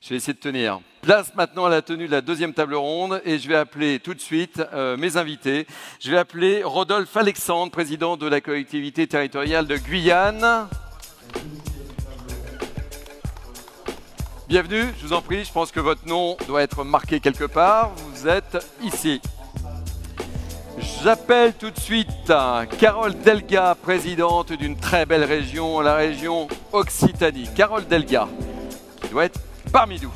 Je vais essayer de tenir. Place maintenant à la tenue de la deuxième table ronde et je vais appeler tout de suite mes invités. Je vais appeler Rodolphe Alexandre, président de la collectivité territoriale de Guyane. Bienvenue, je vous en prie, je pense que votre nom doit être marqué quelque part. Vous êtes ici. J'appelle tout de suite Carole Delga, présidente d'une très belle région, la région Occitanie. Carole Delga, qui doit être parmi nous.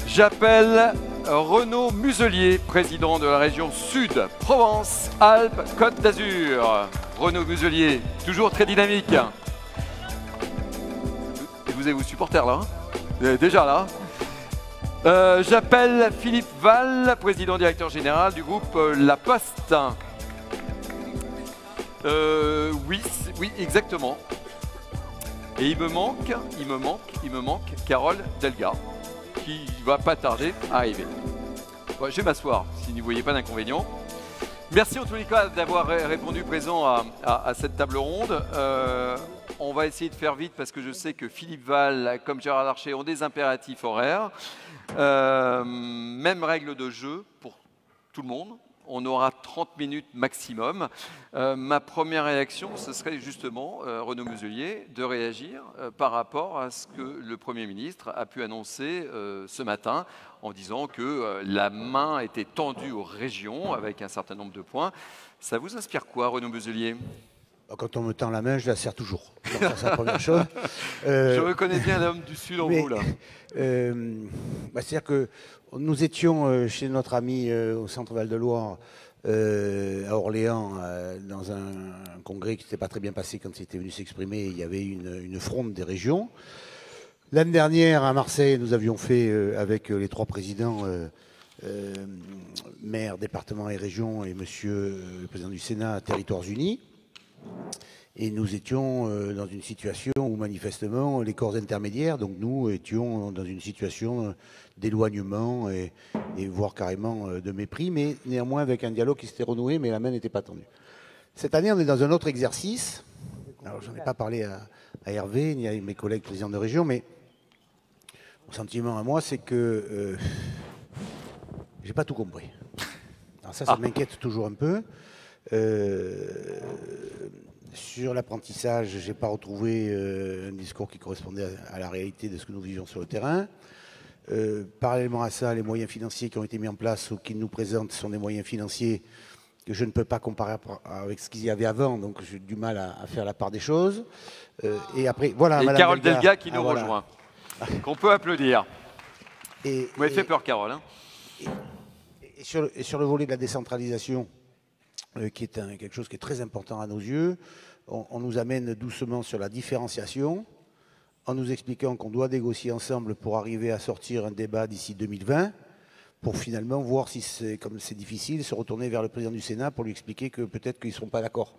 J'appelle Renaud Muselier, président de la région Sud, Provence-Alpes-Côte d'Azur. Renaud Muselier, toujours très dynamique. Vous avez vos supporters là, hein, déjà là. J'appelle Philippe Val, président directeur général du groupe La Poste. Oui, exactement. Et il me manque Carole Delga, qui ne va pas tarder à arriver. Bon, je vais m'asseoir, si vous ne voyez pas d'inconvénient. Merci en tous les cas d'avoir répondu présent à cette table ronde. On va essayer de faire vite parce que je sais que Philippe Val, comme Gérard Larcher, ont des impératifs horaires. Même règle de jeu pour tout le monde. On aura 30 minutes maximum. Ma première réaction, ce serait justement, Renaud Muselier, de réagir par rapport à ce que le Premier ministre a pu annoncer ce matin en disant que la main était tendue aux régions avec un certain nombre de points. Ça vous inspire quoi, Renaud Muselier ? Quand on me tend la main, je la serre toujours. C'est la première chose. Je reconnais bien l'homme du Sud en vous, là. C'est-à-dire que nous étions chez notre ami au Centre Val-de-Loire, à Orléans, dans un congrès qui ne s'était pas très bien passé quand il était venu s'exprimer. Il y avait une fronde des régions. L'année dernière, à Marseille, nous avions fait, avec les trois présidents, maire, département et région, et monsieur le président du Sénat, Territoires Unis. Et nous étions dans une situation où manifestement les corps intermédiaires, donc nous étions dans une situation d'éloignement et voire carrément de mépris, mais néanmoins avec un dialogue qui s'était renoué, mais la main n'était pas tendue. Cette année, on est dans un autre exercice. Alors, j'en ai pas parlé à Hervé ni à mes collègues présidents de région, mais mon sentiment à moi, c'est que j'ai pas tout compris. Alors ça m'inquiète toujours un peu. Sur l'apprentissage, je n'ai pas retrouvé un discours qui correspondait à la réalité de ce que nous vivions sur le terrain. Parallèlement à ça, les moyens financiers qui ont été mis en place ou qu'ils nous présentent sont des moyens financiers que je ne peux pas comparer avec ce qu'il y avait avant, donc j'ai du mal à faire la part des choses. Et après, voilà. Et Madame Carole Delga qui nous rejoint, qu'on peut applaudir. Vous m'avez fait peur, Carole. Hein. Et sur le volet de la décentralisation, qui est quelque chose qui est très important à nos yeux, on nous amène doucement sur la différenciation, en nous expliquant qu'on doit négocier ensemble pour arriver à sortir un débat d'ici 2020, pour finalement voir si c'est, comme c'est difficile, se retourner vers le président du Sénat pour lui expliquer que peut-être qu'ils ne seront pas d'accord.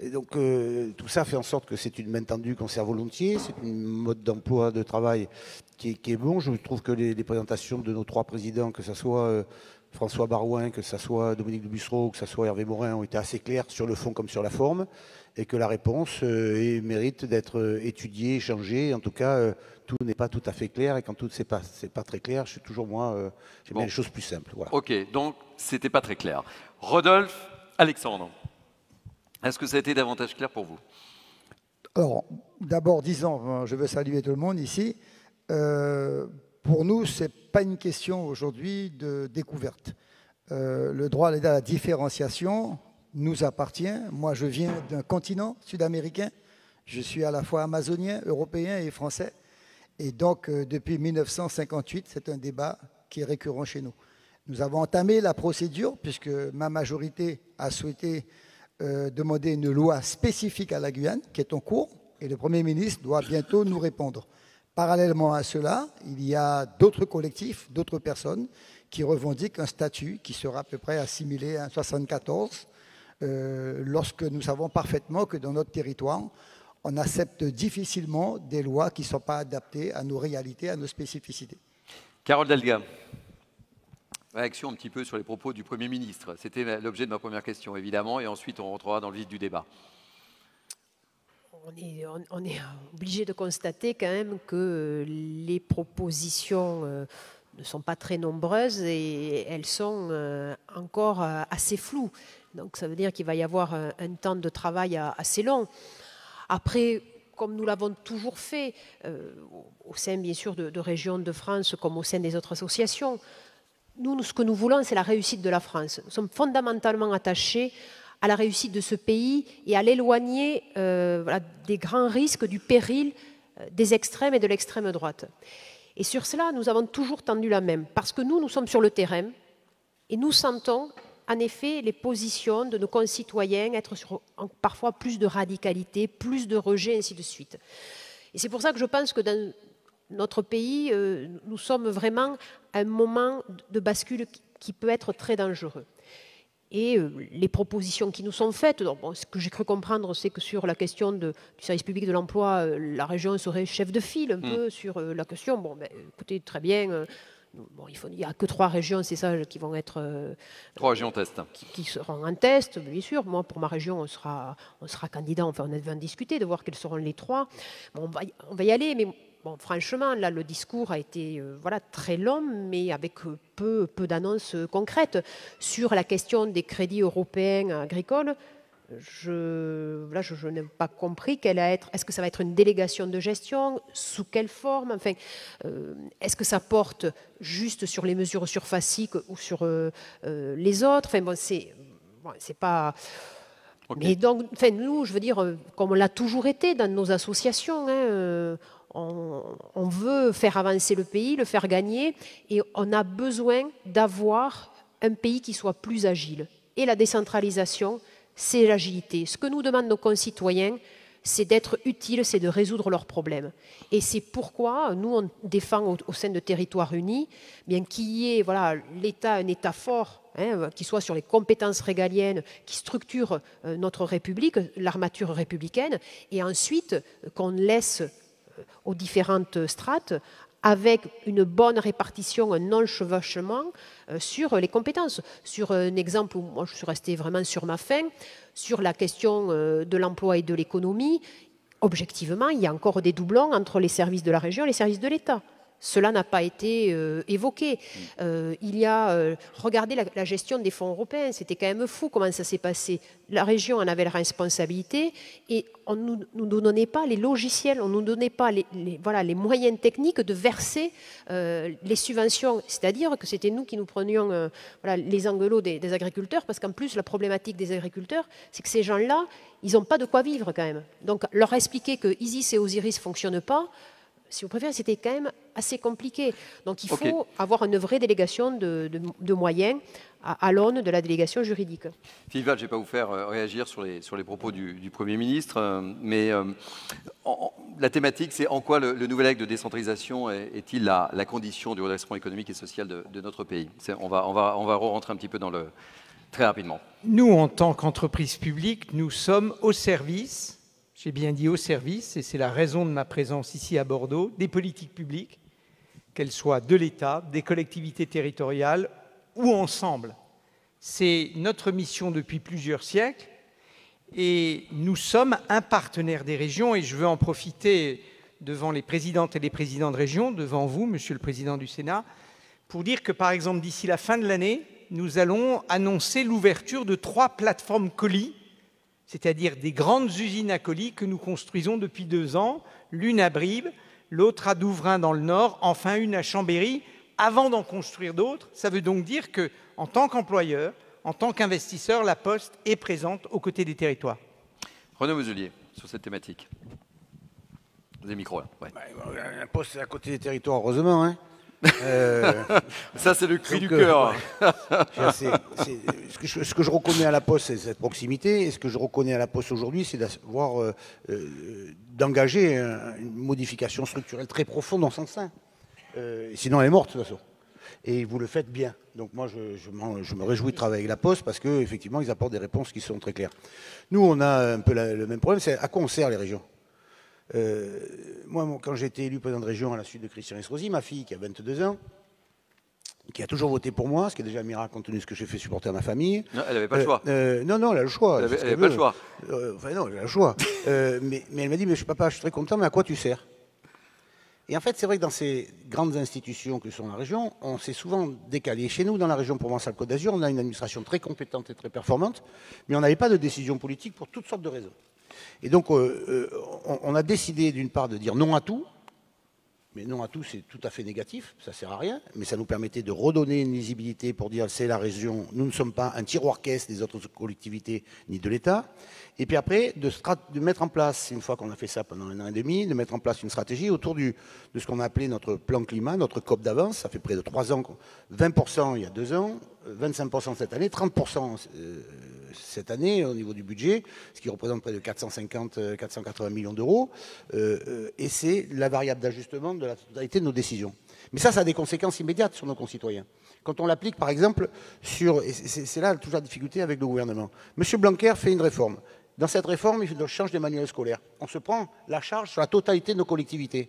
Et donc tout ça fait en sorte que c'est une main tendue qu'on sert volontiers, c'est un mode d'emploi, de travail qui est bon. Je trouve que les présentations de nos trois présidents, que ce soit François Barouin, que ce soit Dominique Dubussereau, que ce soit Hervé Morin, ont été assez clairs sur le fond comme sur la forme, et que la réponse mérite d'être étudiée, échangée. En tout cas, tout n'est pas tout à fait clair, et quand tout c'est pas très clair, je suis toujours moi, j'aime bien les choses plus simples. Voilà. Ok, donc c'était pas très clair. Rodolphe Alexandre, est-ce que ça a été davantage clair pour vous? Alors, d'abord, disons, je veux saluer tout le monde ici. Pour nous, ce n'est pas une question aujourd'hui de découverte. Le droit à la différenciation nous appartient. Moi, je viens d'un continent sud-américain. Je suis à la fois amazonien, européen et français. Et donc, depuis 1958, c'est un débat qui est récurrent chez nous. Nous avons entamé la procédure puisque ma majorité a souhaité demander une loi spécifique à la Guyane, qui est en cours, et le Premier ministre doit bientôt nous répondre. Parallèlement à cela, il y a d'autres collectifs, d'autres personnes qui revendiquent un statut qui sera à peu près assimilé à 74, lorsque nous savons parfaitement que dans notre territoire, on accepte difficilement des lois qui ne sont pas adaptées à nos réalités, à nos spécificités. Carole Delga, réaction un petit peu sur les propos du Premier ministre. C'était l'objet de ma première question, évidemment, et ensuite on rentrera dans le vif du débat. on est obligé de constater quand même que les propositions ne sont pas très nombreuses et elles sont encore assez floues. Donc ça veut dire qu'il va y avoir un temps de travail assez long. Après, comme nous l'avons toujours fait, au sein bien sûr de Régions de France comme au sein des autres associations, nous, ce que nous voulons, c'est la réussite de la France. Nous sommes fondamentalement attachés à la réussite de ce pays et à l'éloigner des grands risques, du péril des extrêmes et de l'extrême droite. Et sur cela, nous avons toujours tendu la main, parce que nous sommes sur le terrain et nous sentons en effet les positions de nos concitoyens être sur parfois plus de radicalité, plus de rejet, ainsi de suite. Et c'est pour ça que je pense que dans notre pays, nous sommes vraiment à un moment de bascule qui peut être très dangereux. Et les propositions qui nous sont faites, donc, ce que j'ai cru comprendre, c'est que sur la question du service public de l'emploi, la région serait chef de file un peu sur la question. Bon, ben, écoutez, très bien. Bon, il n'y a que 3 régions, c'est ça, qui vont être... 3 régions test. Qui seront en test, bien sûr. Moi, pour ma région, on sera candidat. Enfin, on va en discuter, de voir quels seront les 3. Bon, on va y aller, mais... Bon, franchement, là, le discours a été très long, mais avec peu d'annonces concrètes. Sur la question des crédits européens agricoles, je n'ai pas compris est-ce que ça va être une délégation de gestion, sous quelle forme, enfin, est-ce que ça porte juste sur les mesures surfaciques ou sur les autres, enfin, bon, c'est pas... Okay. Mais donc, enfin, nous, je veux dire, comme on l'a toujours été dans nos associations, on veut faire avancer le pays, le faire gagner, et on a besoin d'avoir un pays qui soit plus agile. Et la décentralisation, c'est l'agilité. Ce que nous demandent nos concitoyens, c'est d'être utile, c'est de résoudre leurs problèmes. Et c'est pourquoi nous, on défend au sein de Territoires Unis qu'il y ait l'État, un État fort, qui soit sur les compétences régaliennes, qui structure notre République, l'armature républicaine, et ensuite qu'on laisse aux différentes strates avec une bonne répartition, un non-chevauchement sur les compétences. Sur un exemple où moi je suis restée vraiment sur ma faim, sur la question de l'emploi et de l'économie, objectivement, il y a encore des doublons entre les services de la région et les services de l'État. Cela n'a pas été évoqué. Il y a, regardez la gestion des fonds européens, c'était quand même fou comment ça s'est passé. La région en avait la responsabilité et on ne nous donnait pas les logiciels, on ne nous donnait pas les moyens techniques de verser les subventions. C'est-à-dire que c'était nous qui nous prenions les engueulots des agriculteurs, parce qu'en plus, la problématique des agriculteurs, c'est que ces gens-là, ils n'ont pas de quoi vivre quand même. Donc, leur expliquer que Isis et Osiris ne fonctionnent pas, si vous préférez, c'était quand même assez compliqué. Donc il faut avoir une vraie délégation de moyens à l'aune de la délégation juridique. Philippe Val, je ne vais pas vous faire réagir sur les propos du Premier ministre, mais la thématique, c'est en quoi le nouvel acte de décentralisation est-il la condition du redressement économique et social de notre pays. On va rentrer un petit peu dans le... Très rapidement. Nous, en tant qu'entreprise publique, nous sommes au service... J'ai bien dit au service, et c'est la raison de ma présence ici à Bordeaux, des politiques publiques, qu'elles soient de l'État, des collectivités territoriales ou ensemble. C'est notre mission depuis plusieurs siècles et nous sommes un partenaire des régions et je veux en profiter devant les présidentes et les présidents de région, devant vous, Monsieur le Président du Sénat, pour dire que par exemple d'ici la fin de l'année, nous allons annoncer l'ouverture de 3 plateformes colis, c'est-à-dire des grandes usines à colis que nous construisons depuis 2 ans, l'une à Brive, l'autre à Douvrin dans le Nord, enfin une à Chambéry, avant d'en construire d'autres. Ça veut donc dire qu'en tant qu'employeur, en tant qu'investisseur, la Poste est présente aux côtés des territoires. Renaud Muselier, sur cette thématique. Vous avez le micro là. Ouais. La Poste est à côté des territoires, heureusement. Hein. Ça, c'est le cri du cœur. Ce que je reconnais à la Poste, c'est cette proximité. Et ce que je reconnais à la Poste aujourd'hui, c'est d'engager une modification structurelle très profonde en son sein. Sinon, elle est morte, de toute façon. Et vous le faites bien. Donc moi, je me réjouis de travailler avec la Poste parce qu'effectivement, ils apportent des réponses qui sont très claires. Nous, on a un peu le même problème, c'est à quoi on sert les régions. Moi, quand j'ai été élu président de région à la suite de Christian Estrosi, ma fille qui a 22 ans, qui a toujours voté pour moi, ce qui est déjà un miracle compte tenu de ce que j'ai fait supporter à ma famille. Non, elle n'avait pas le choix. Non, elle a le choix. Elle n'avait pas le choix. Enfin non, elle a le choix. Mais elle m'a dit, mais papa, je suis très content, mais à quoi tu sers? Et en fait, c'est vrai que dans ces grandes institutions que sont la région, on s'est souvent décalé. Chez nous, dans la région Provence-Alpes-Côte d'Azur, on a une administration très compétente et très performante, mais on n'avait pas de décision politique pour toutes sortes de raisons. Et donc, on a décidé d'une part de dire non à tout, mais non à tout, c'est tout à fait négatif, ça ne sert à rien, mais ça nous permettait de redonner une lisibilité pour dire c'est la région, nous ne sommes pas un tiroir-caisse des autres collectivités ni de l'État. Et puis après, de mettre en place, une fois qu'on a fait ça pendant 1 an et demi, de mettre en place une stratégie autour de ce qu'on a appelé notre plan climat, notre COP d'avance. Ça fait près de 3 ans, 20% il y a 2 ans, 25% cette année, 30% cette année au niveau du budget, ce qui représente près de 480 millions d'euros. Et c'est la variable d'ajustement de la totalité de nos décisions. Mais ça a des conséquences immédiates sur nos concitoyens. Quand on l'applique, par exemple, et c'est là toujours la difficulté avec le gouvernement. M. Blanquer fait une réforme. Dans cette réforme, il change des manuels scolaires. On se prend la charge sur la totalité de nos collectivités.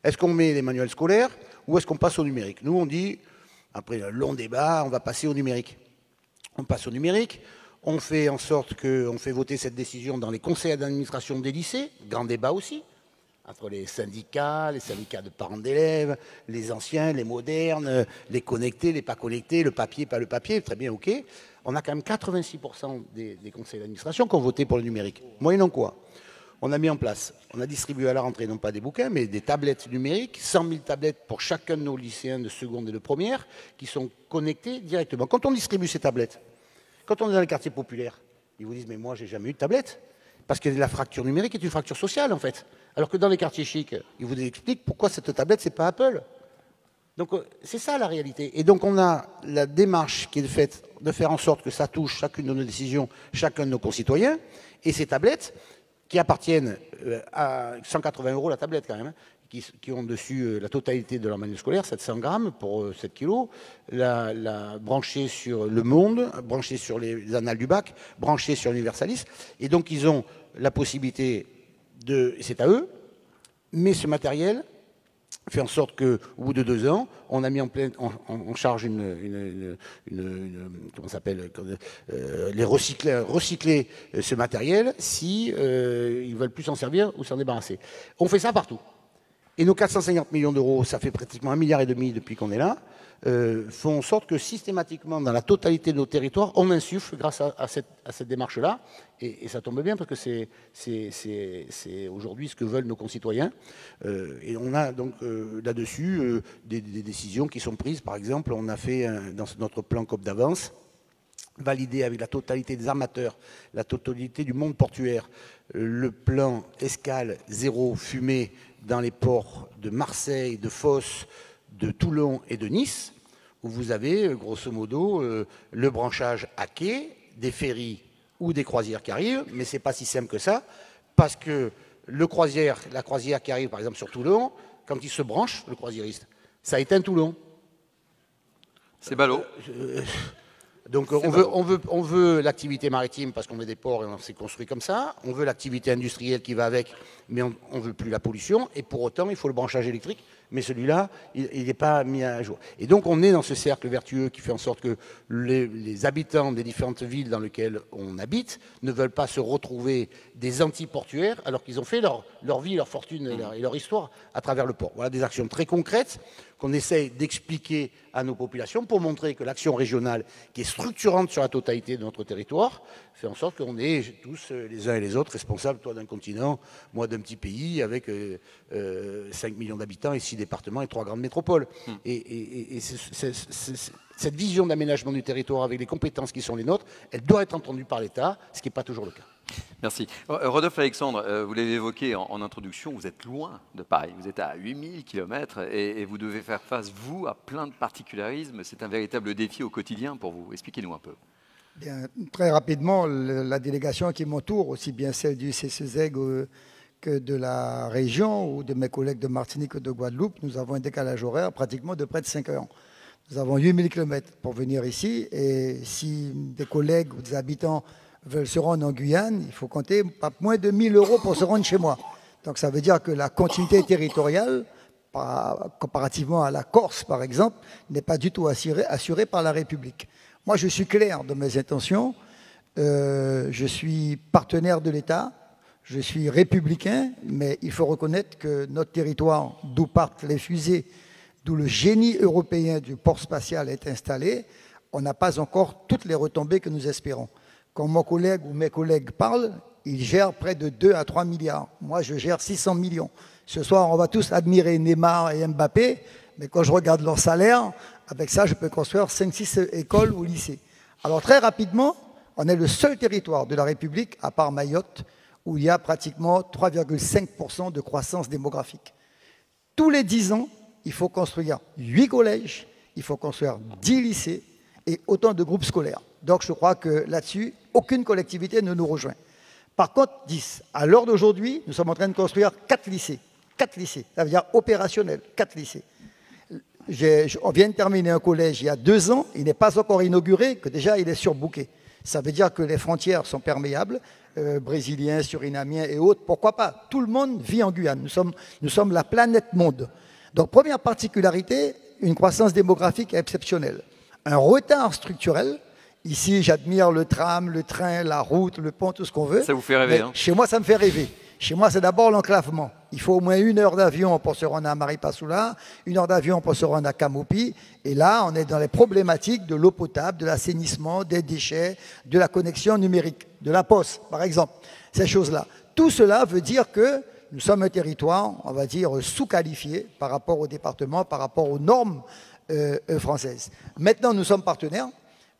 Est-ce qu'on met les manuels scolaires ou est-ce qu'on passe au numérique? Nous, on dit, après un long débat, on va passer au numérique. On passe au numérique. On fait en sorte qu'on fait voter cette décision dans les conseils d'administration des lycées. Grand débat aussi. Entre les syndicats de parents d'élèves, les anciens, les modernes, les connectés, les pas connectés, le papier, pas le papier, très bien, ok. On a quand même 86% des conseils d'administration qui ont voté pour le numérique. Moyennant quoi? On a mis en place, on a distribué à la rentrée, non pas des bouquins, mais des tablettes numériques, 100 000 tablettes pour chacun de nos lycéens de seconde et de première, qui sont connectés directement. Quand on distribue ces tablettes, quand on est dans les quartiers populaires, ils vous disent, mais moi, j'ai jamais eu de tablette. Parce que la fracture numérique est une fracture sociale, en fait. Alors que dans les quartiers chics, ils vous expliquent pourquoi cette tablette, c'est pas Apple. Donc, c'est ça la réalité. Et donc, on a la démarche qui est faite de faire en sorte que ça touche chacune de nos décisions, chacun de nos concitoyens. Et ces tablettes, qui appartiennent à 180 € la tablette, quand même, hein, qui ont dessus la totalité de leur manuel scolaire, 700 grammes pour 7 kilos, la branchée sur Le Monde, branchée sur les annales du bac, branchée sur l'Universalis. Et donc, ils ont la possibilité c'est à eux, mais ce matériel fait en sorte qu'au bout de 2 ans, on a mis en charge comment ça s'appelle, les recycler ce matériel si ils veulent plus s'en servir ou s'en débarrasser. On fait ça partout. Et nos 450 millions d'euros, ça fait pratiquement 1,5 milliard depuis qu'on est là, font en sorte que systématiquement, dans la totalité de nos territoires, on insuffle grâce à cette démarche-là. Et ça tombe bien parce que c'est aujourd'hui ce que veulent nos concitoyens. Et on a donc là-dessus des décisions qui sont prises. Par exemple, on a fait dans notre plan COP d'avance, validé avec la totalité des armateurs, la totalité du monde portuaire, le plan escale zéro fumée dans les ports de Marseille, de Fos, de Toulon et de Nice, où vous avez, grosso modo, le branchage à quai, des ferries ou des croisières qui arrivent, mais ce n'est pas si simple que ça, parce que la croisière qui arrive, par exemple, sur Toulon, quand il se branche, le croisiériste, ça éteint Toulon. C'est ballot. Donc on veut l'activité maritime parce qu'on veut des ports et on s'est construit comme ça. On veut l'activité industrielle qui va avec, mais on ne veut plus la pollution. Et pour autant, il faut le branchage électrique. Mais celui-là, il n'est pas mis à jour. Et donc on est dans ce cercle vertueux qui fait en sorte que les habitants des différentes villes dans lesquelles on habite ne veulent pas se retrouver des anti-portuaires alors qu'ils ont fait leur vie, leur fortune et leur histoire à travers le port. Voilà des actions très concrètes qu'on essaye d'expliquer à nos populations pour montrer que l'action régionale, qui est structurante sur la totalité de notre territoire, fait en sorte qu'on est tous les uns et les autres responsables, toi d'un continent, moi d'un petit pays avec 5 millions d'habitants et 6 départements et 3 grandes métropoles. Et cette vision d'aménagement du territoire avec les compétences qui sont les nôtres, elle doit être entendue par l'État, ce qui n'est pas toujours le cas. Merci. Rodolphe Alexandre, vous l'avez évoqué en introduction, vous êtes loin de Paris, vous êtes à 8000 km et vous devez faire face, vous, à plein de particularismes. C'est un véritable défi au quotidien pour vous. Expliquez-nous un peu. Bien, très rapidement, la délégation qui m'entoure, aussi bien celle du CCZEG que de la région ou de mes collègues de Martinique ou de Guadeloupe, nous avons un décalage horaire pratiquement de près de 5 heures. Nous avons 8000 km pour venir ici et si des collègues ou des habitants veulent se rendre en Guyane, il faut compter pas moins de 1 000 € pour se rendre chez moi. Donc ça veut dire que la continuité territoriale comparativement à la Corse, par exemple, n'est pas du tout assurée par la République. Moi, je suis clair dans mes intentions. Je suis partenaire de l'État, je suis républicain, mais il faut reconnaître que notre territoire, d'où partent les fusées, d'où le génie européen du port spatial est installé, on n'a pas encore toutes les retombées que nous espérons. Quand mon collègue ou mes collègues parlent, ils gèrent près de 2 à 3 milliards. Moi, je gère 600 millions. Ce soir, on va tous admirer Neymar et Mbappé, mais quand je regarde leur salaire, avec ça, je peux construire 5-6 écoles ou lycées. Alors très rapidement, on est le seul territoire de la République, à part Mayotte, où il y a pratiquement 3,5% de croissance démographique. Tous les 10 ans, il faut construire 8 collèges, il faut construire 10 lycées et autant de groupes scolaires. Donc je crois que là-dessus, aucune collectivité ne nous rejoint. Par contre, 10. À l'heure d'aujourd'hui, nous sommes en train de construire 4 lycées. 4 lycées, ça veut dire opérationnel, 4 lycées. On vient de terminer un collège il y a 2 ans, il n'est pas encore inauguré, que déjà il est surbooké. Ça veut dire que les frontières sont perméables, brésiliens, surinamiens et autres, pourquoi pas? Tout le monde vit en Guyane, nous sommes la planète monde. Donc première particularité, une croissance démographique exceptionnelle. Un retard structurel. Ici, j'admire le tram, le train, la route, le pont, tout ce qu'on veut. Ça vous fait rêver, hein? Chez moi, ça me fait rêver. Chez moi, c'est d'abord l'enclavement. Il faut au moins 1 heure d'avion pour se rendre à Maripasoula, 1 heure d'avion pour se rendre à Camopi. Et là, on est dans les problématiques de l'eau potable, de l'assainissement, des déchets, de la connexion numérique, de la poste, par exemple. Ces choses-là. Tout cela veut dire que nous sommes un territoire, on va dire, sous-qualifié par rapport au département, par rapport aux normes françaises. Maintenant, nous sommes partenaires.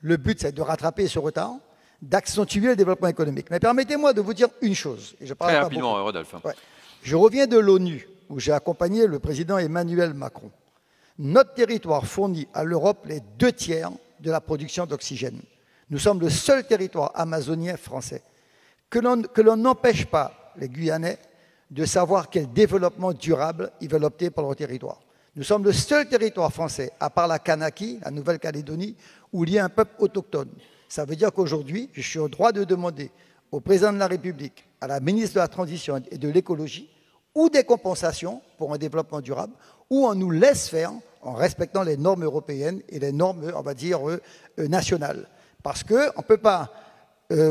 Le but, c'est de rattraper ce retard, d'accentuer le développement économique. Mais permettez-moi de vous dire une chose. Et je parle très pas rapidement, beaucoup. Rodolphe. Ouais. Je reviens de l'ONU, où j'ai accompagné le président Emmanuel Macron. Notre territoire fournit à l'Europe les 2/3 de la production d'oxygène. Nous sommes le seul territoire amazonien français. Que l'on n'empêche pas les Guyanais de savoir quel développement durable ils veulent opter pour leur territoire. Nous sommes le seul territoire français, à part la Kanaki, la Nouvelle-Calédonie, où il y a un peuple autochtone. Ça veut dire qu'aujourd'hui, je suis au droit de demander au président de la République, à la ministre de la Transition et de l'Écologie, ou des compensations pour un développement durable, ou on nous laisse faire en respectant les normes européennes et les normes, on va dire, nationales. Parce qu'on ne peut pas,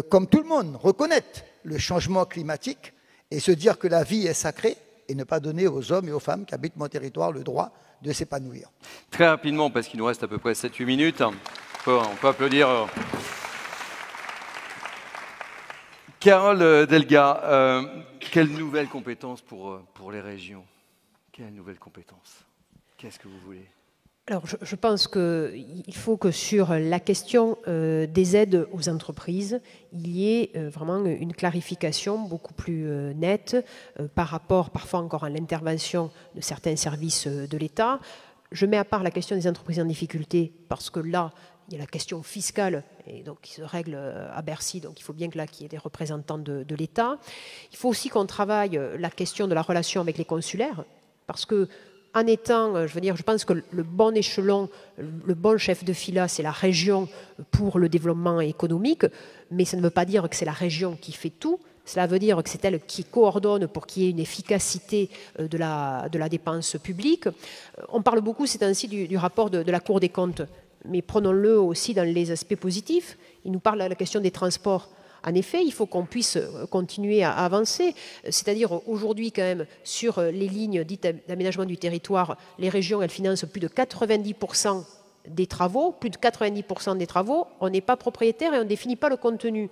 comme tout le monde, reconnaître le changement climatique et se dire que la vie est sacrée et ne pas donner aux hommes et aux femmes qui habitent mon territoire le droit de s'épanouir. Très rapidement, parce qu'il nous reste à peu près 7-8 minutes, on peut applaudir. Carole Delga, quelle nouvelle compétence pour les régions? Quelle nouvelle compétence? Qu'est-ce que vous voulez? Alors, je pense qu'il faut que sur la question des aides aux entreprises, il y ait vraiment une clarification beaucoup plus nette par rapport parfois encore à l'intervention de certains services de l'État. Je mets à part la question des entreprises en difficulté parce que là, il y a la question fiscale et donc qui se règle à Bercy, donc il faut bien que là qu'il y ait des représentants de l'État. Il faut aussi qu'on travaille la question de la relation avec les consulaires parce que en étant, je pense que le bon échelon, le bon chef de fila, c'est la région pour le développement économique, mais ça ne veut pas dire que c'est la région qui fait tout. Cela veut dire que c'est elle qui coordonne pour qu'il y ait une efficacité de la dépense publique. On parle beaucoup ces temps-ci du rapport de la Cour des comptes, mais prenons-le aussi dans les aspects positifs. Il nous parle de la question des transports. En effet, il faut qu'on puisse continuer à avancer. C'est-à-dire aujourd'hui, quand même, sur les lignes dites d'aménagement du territoire, les régions, elles financent plus de 90% des travaux. Plus de 90% des travaux, on n'est pas propriétaire et on ne définit pas le contenu.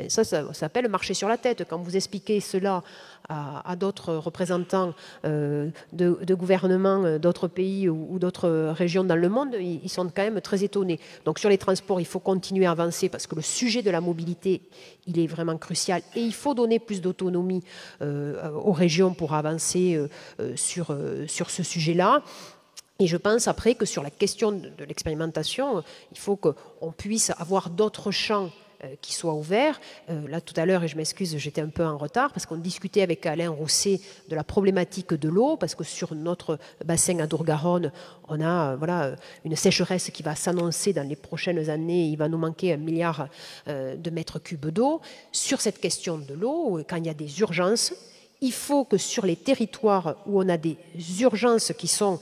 Ça s'appelle marcher sur la tête. Quand vous expliquez cela à d'autres représentants de gouvernements d'autres pays ou d'autres régions dans le monde, ils sont quand même très étonnés. Donc sur les transports, il faut continuer à avancer parce que le sujet de la mobilité, il est vraiment crucial et il faut donner plus d'autonomie aux régions pour avancer sur ce sujet-là. Et je pense après que sur la question de l'expérimentation, il faut qu'on puisse avoir d'autres champs qui soit ouvert. Là, tout à l'heure, et je m'excuse, j'étais un peu en retard, parce qu'on discutait avec Alain Rousset de la problématique de l'eau, parce que sur notre bassin à Dour-Garonne, on a une sécheresse qui va s'annoncer dans les prochaines années. Il va nous manquer 1 milliard de mètres cubes d'eau. Sur cette question de l'eau, quand il y a des urgences, il faut que sur les territoires où on a des urgences qui sont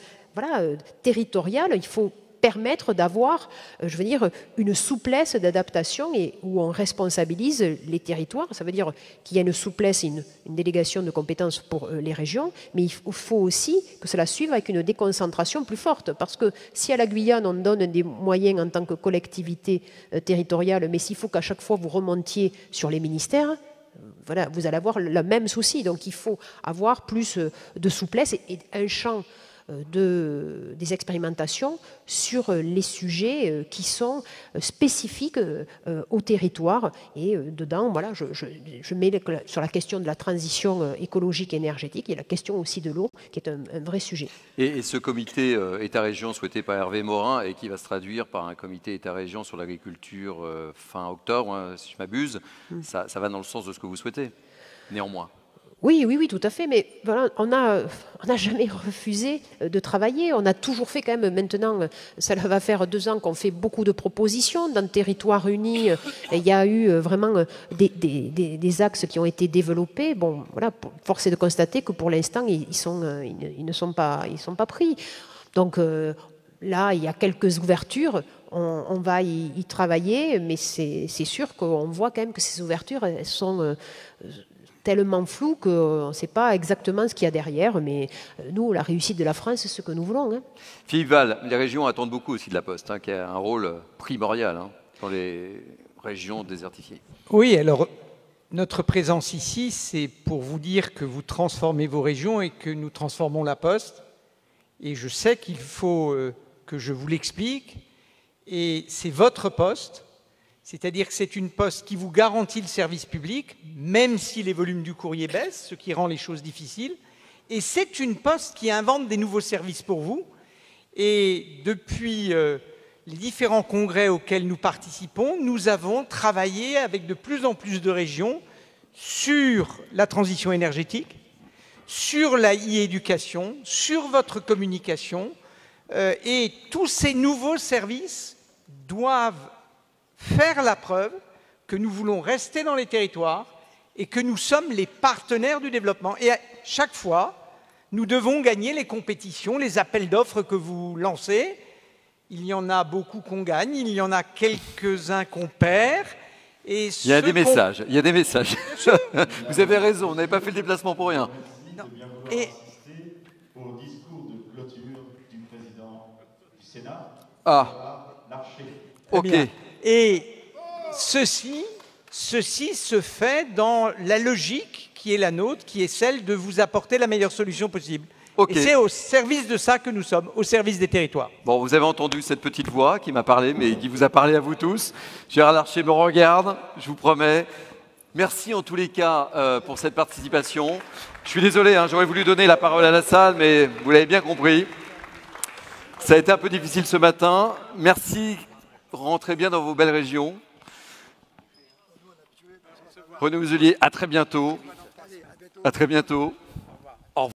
territoriales, il faut permettre d'avoir, je veux dire, une souplesse d'adaptation et où on responsabilise les territoires. Ça veut dire qu'il y a une souplesse, une délégation de compétences pour les régions, mais il faut aussi que cela suive avec une déconcentration plus forte. Parce que si à la Guyane, on donne des moyens en tant que collectivité territoriale, mais s'il faut qu'à chaque fois vous remontiez sur les ministères, voilà, vous allez avoir le même souci. Donc il faut avoir plus de souplesse et un champ des expérimentations sur les sujets qui sont spécifiques au territoire. Et dedans, voilà, je mets sur la question de la transition écologique et énergétique, il y a la question aussi de l'eau, qui est un vrai sujet. Et ce comité État-région souhaité par Hervé Morin et qui va se traduire par un comité État-région sur l'agriculture fin octobre, hein, si je m'abuse, ça va dans le sens de ce que vous souhaitez, néanmoins. Oui, tout à fait. Mais voilà, on n'a jamais refusé de travailler. On a toujours fait quand même, maintenant, ça va faire 2 ans qu'on fait beaucoup de propositions. Dans le territoire uni, il y a eu vraiment des axes qui ont été développés. Bon, voilà, force est de constater que pour l'instant, ils ne sont pas pris. Donc là, il y a quelques ouvertures. On va y travailler, mais c'est sûr qu'on voit quand même que ces ouvertures, elles sont tellement flou qu'on ne sait pas exactement ce qu'il y a derrière, mais nous, la réussite de la France, c'est ce que nous voulons. Hein. Philippe Val, les régions attendent beaucoup aussi de la Poste, hein, qui a un rôle primordial dans les régions désertifiées. Oui, alors notre présence ici, c'est pour vous dire que vous transformez vos régions et que nous transformons la Poste. Et je sais qu'il faut que je vous l'explique. Et c'est votre poste. C'est-à-dire que c'est une poste qui vous garantit le service public, même si les volumes du courrier baissent, ce qui rend les choses difficiles. Et c'est une poste qui invente des nouveaux services pour vous. Et depuis les différents congrès auxquels nous participons, nous avons travaillé avec de plus en plus de régions sur la transition énergétique, sur la e-éducation, sur votre communication. Et tous ces nouveaux services doivent faire la preuve que nous voulons rester dans les territoires et que nous sommes les partenaires du développement. Et à chaque fois, nous devons gagner les compétitions, les appels d'offres que vous lancez. Il y en a beaucoup qu'on gagne, il y en a quelques-uns qu'on perd. Et il y a des messages, il y a des messages. Vous avez raison, on n'avait pas fait le déplacement pour rien. Non. Et au discours de clôture du président du Sénat, Larcher. Ok. Et ceci se fait dans la logique qui est la nôtre, qui est celle de vous apporter la meilleure solution possible. Okay. Et c'est au service de ça que nous sommes, au service des territoires. Bon, vous avez entendu cette petite voix qui m'a parlé, mais qui vous a parlé à vous tous. Gérard Larcher me regarde, je vous promets. Merci en tous les cas pour cette participation. Je suis désolé, hein, j'aurais voulu donner la parole à la salle, mais vous l'avez bien compris. Ça a été un peu difficile ce matin. Merci. Rentrez bien dans vos belles régions. René Muselier, à très bientôt. À très bientôt.